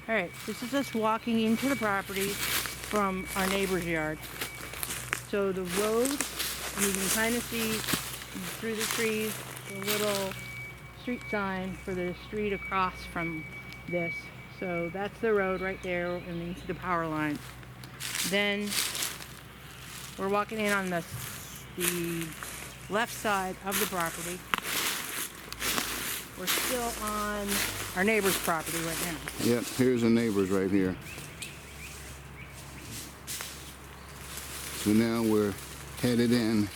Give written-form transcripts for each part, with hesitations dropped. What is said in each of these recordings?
Alright, this is us walking into the property from our neighbor's yard. So the road, and you can kind of see through the trees the little street sign for the street across from this. So that's the road right there, and you can see the power line. Then we're walking in on the left side of the property. We're still on our neighbor's property right now. Yep, here's the neighbors right here. So now we're headed in.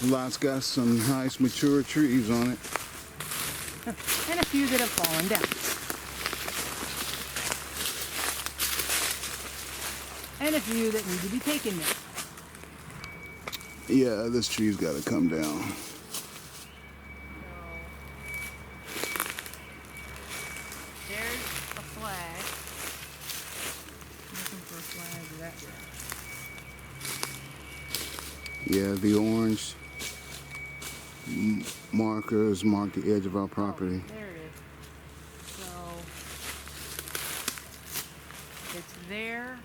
The lot's got some nice mature trees on it. And a few that have fallen down. And a few that need to be taken down. Yeah, this tree's got to come down. There's a flag. Looking for a flag that way. Yeah, the orange markers mark the edge of our property. Oh, there it is. So it's there.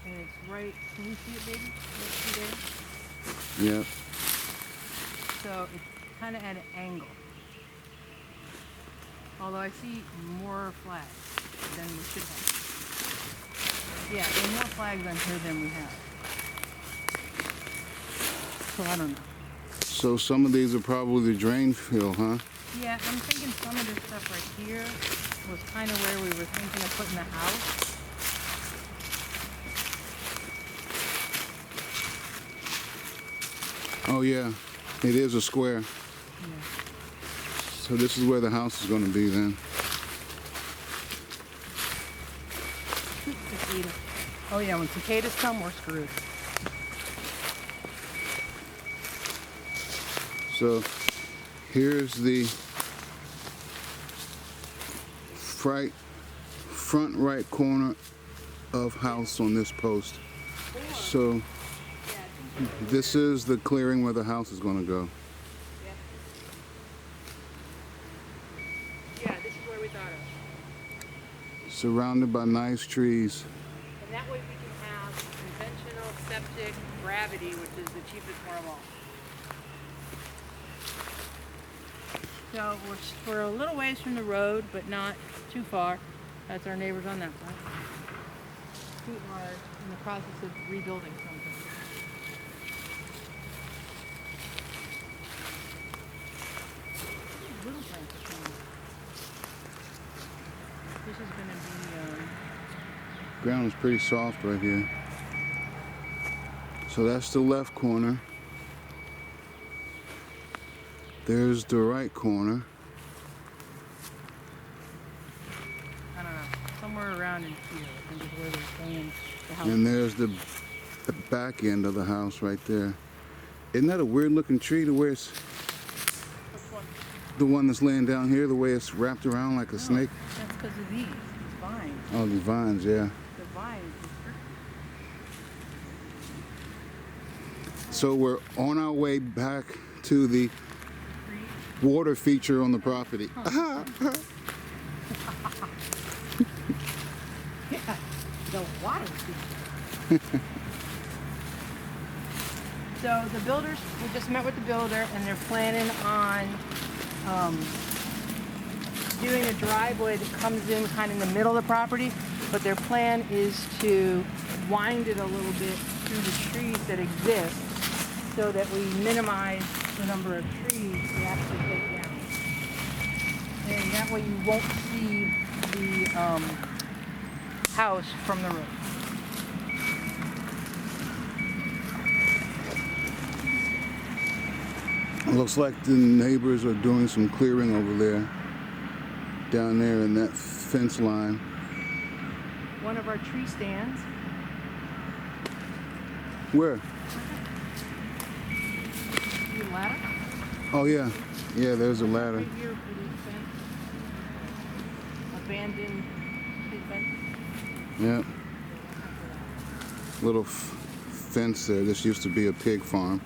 And it's right, can you see it, baby? Right through there? Yep. So it's kind of at an angle. Although I see more flags than we should have. Yeah, there are more flags on here than we have. So I don't know. So some of these are probably the drain field, huh? Yeah, I'm thinking some of this stuff right here was kind of where we were thinking of putting the house. Oh yeah, it is a square. Yeah. So this is where the house is going to be then. Cicada. Oh yeah, when cicadas come, we're screwed. So here's the front right corner of house on this post. So this is the clearing where the house is going to go. Yeah, this is where we thought of. Surrounded by nice trees. And that way we can have conventional septic gravity, which is the cheapest one of all. So we're a little ways from the road, but not too far. That's our neighbors on that side, who are in the process of rebuilding something. Little plants are showing. This is going to be Ground is pretty soft right here. So that's the left corner. There's the right corner. I don't know, somewhere around in here, I think is where they're saying the house. And there's the back end of the house right there. Isn't that a weird looking tree, the way it's the one that's laying down here, the way it's wrapped around like a snake? That's because of these vines. Oh, these vines, yeah. The vines. So we're on our way back to the water feature on the property. Yeah, the water feature. So the builders, we just met with the builder, and they're planning on doing a driveway that comes in kind of in the middle of the property, but their plan is to wind it a little bit through the trees that exist so that we minimize the number of trees we have to take down. And that way you won't see the house from the road. It looks like the neighbors are doing some clearing over there, down there in that fence line. One of our tree stands. Where? See the ladder? Oh yeah, yeah. There's a ladder. Right here for the fence. Abandoned tree fence. Yeah. Little fence there. This used to be a pig farm.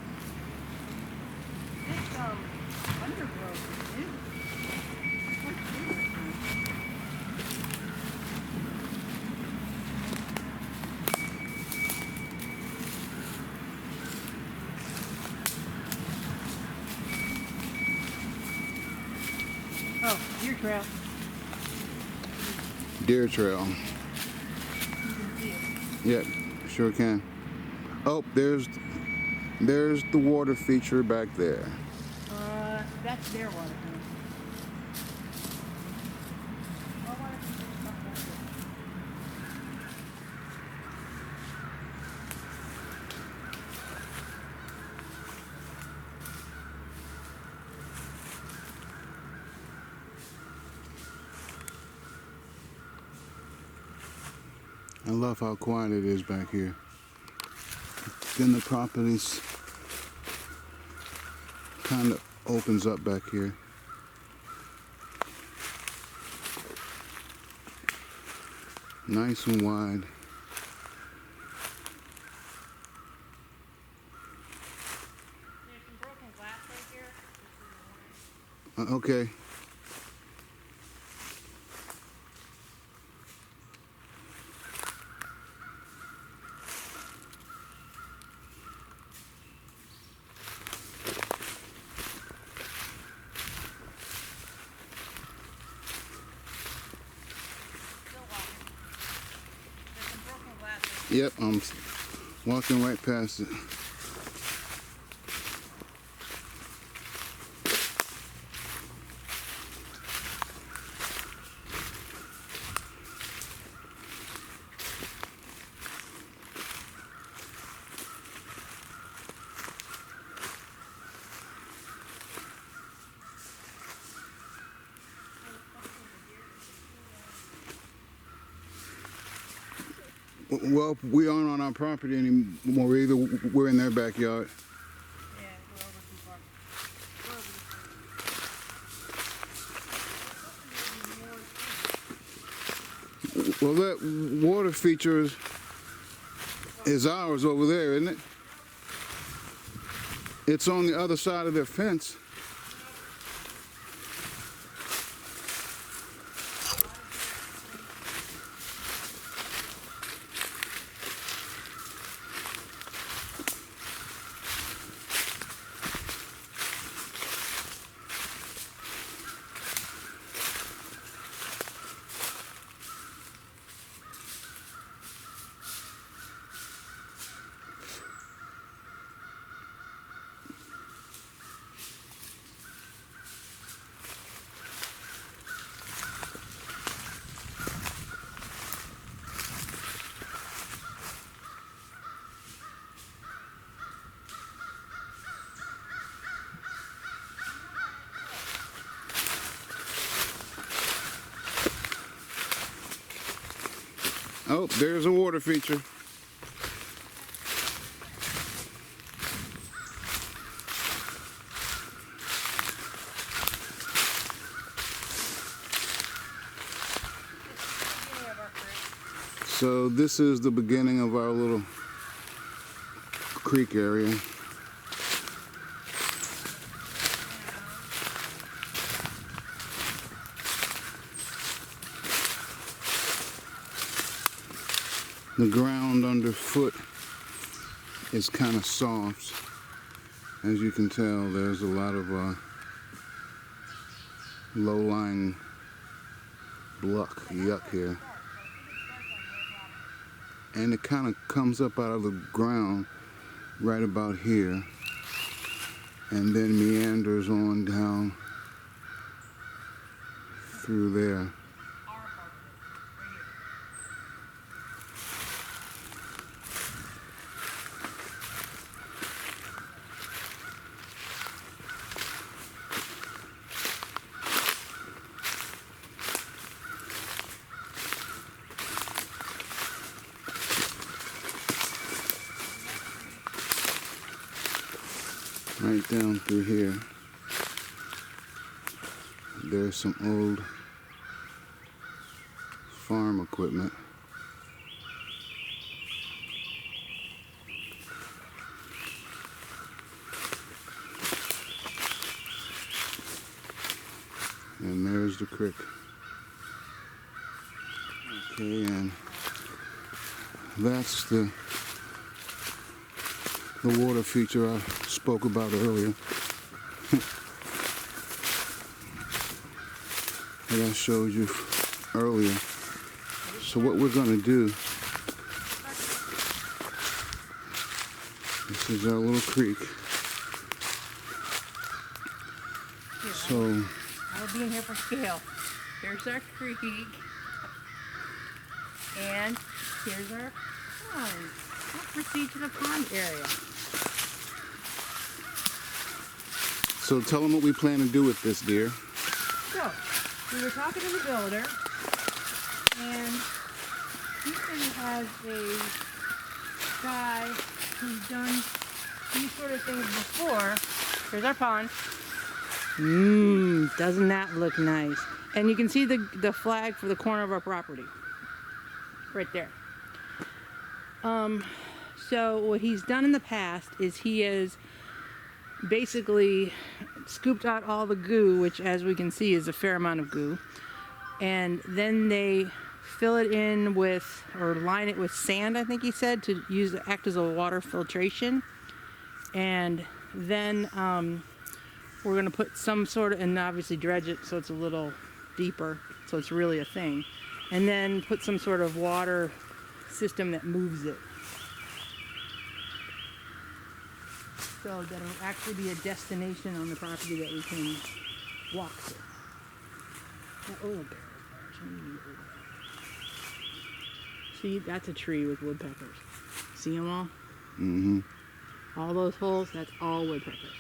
trail. Deer trail. You can see it. Yep, sure can. Oh, there's the water feature back there. That's their water feature. Our water feature is up back there. I love how quiet it is back here. Then the properties kind of opens up back here. Nice and wide. There's some broken glass right here. Okay. Still walking. There's some broken glass right Yep, I'm walking right past it. Well, we aren't on our property anymore. We're in their backyard. Yeah, we're over too far. We're over this way. Well, that water feature is ours over there, isn't it? It's on the other side of their fence. Oh, there's a water feature. So this is the beginning of our little creek area. The ground underfoot is kind of soft. As you can tell, there's a lot of low-lying yuck here. And it kind of comes up out of the ground right about here and then meanders on down through there. Right down through here, there's some old farm equipment. And there's the creek. Okay, and that's the water feature I spoke about earlier. that I showed you earlier. So what we're gonna do, this is our little creek. So I'll be in here for scale. Here's our creek. And here's our pond. Let's proceed to the pond area. So tell them what we plan to do with this, dear. So, we were talking to the builder, and he said he has a guy who's done these sort of things before. Here's our pond. Doesn't that look nice? And you can see the flag for the corner of our property. Right there. So what he's done in the past is he has basically scooped out all the goo, which as we can see is a fair amount of goo, and then they fill it in with, or line it with sand, I think he said, to act as a water filtration. And then we're going to put some sort of, and obviously dredge it so it's a little deeper, so it's really a thing, and then put some sort of water system that moves it, so that it'll actually be a destination on the property that we can walk to. That oil barrel. See, that's a tree with woodpeckers. See them all? Mm-hmm. All those holes, that's all woodpeckers.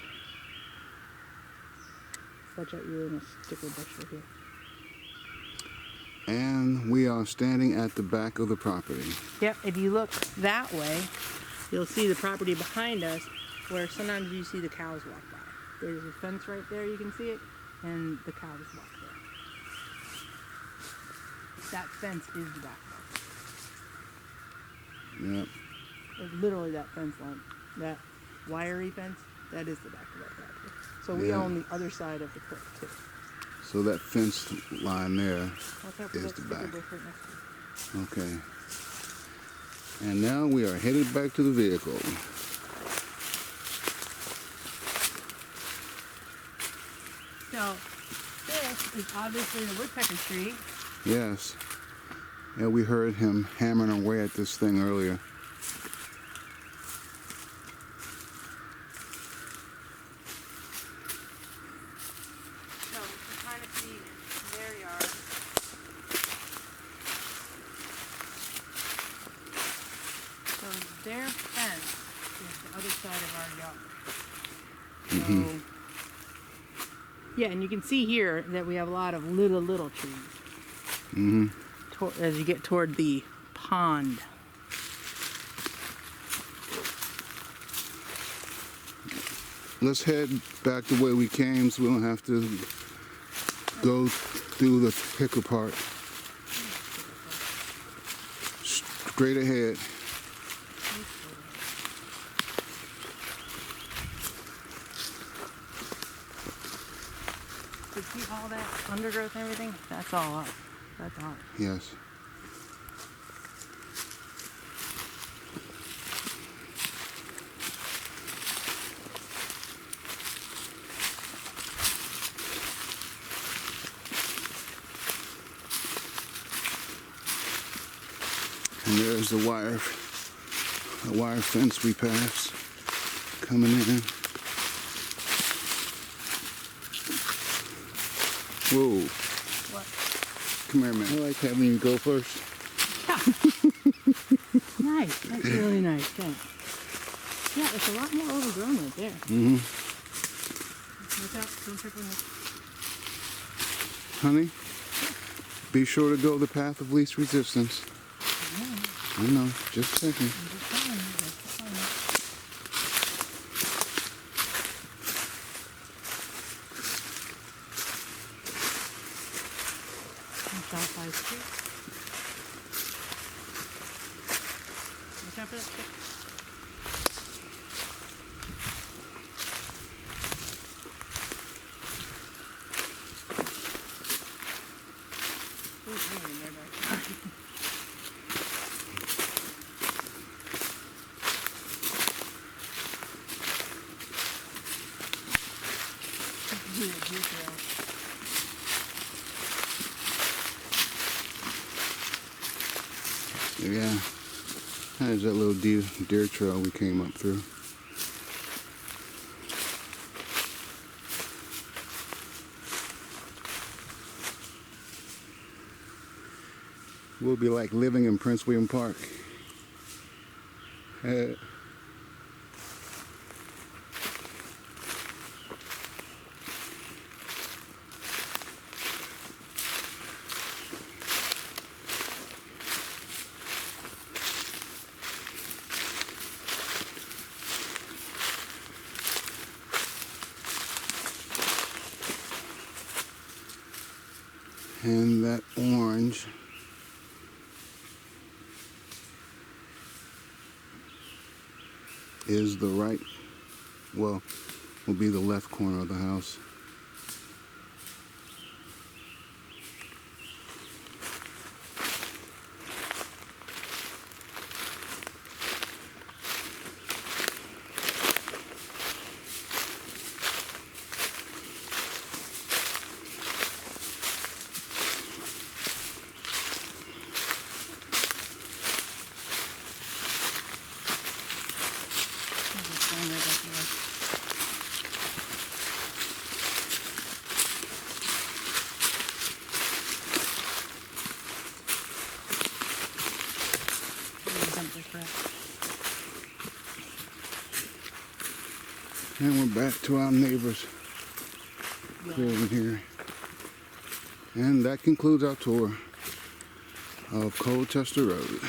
Watch out, you're in a sticker bush right here. And we are standing at the back of the property. Yep, if you look that way, you'll see the property behind us, where sometimes you see the cows walk by. There's a fence right there, you can see it, and the cows walk there. That fence is the back line. Yep. Literally that fence line, that wiry fence, that is the back of our property. So we Yeah. own the other side of the creek too. So that fence line there Watch out for is that the sticker back. bush right next to it. Okay. And now we are headed back to the vehicle. So this is obviously the woodpecker tree. Yes. Yeah, we heard him hammering away at this thing earlier. So you can kind of see their yard. So their fence is the other side of our yard. So, yeah, and you can see here that we have a lot of little trees. Mm-hmm. As you get toward the pond. Let's head back the way we came so we don't have to go through the picker part. Straight ahead. You see all that undergrowth and everything? That's all up. That's ours. Yes. And there's the wire fence we passed coming in. Whoa. What? Come here, man. I like having you go first. Nice. That's really nice. Thanks. Yeah, it's a lot more overgrown right there. Mm-hmm. Watch out. Don't trip on this. Honey, be sure to go the path of least resistance. I know. Just checking. I'm just telling you. Just telling you. Southside Street. Watch out for that stick. Ooh, hang in there, bud. Yeah, there's that little deer trail we came up through. Will be like living in Prince William Park. And that orange is the right, well, will be the left corner of the house. And we're back to our neighbors clearing here. And that concludes our tour of Colchester Road.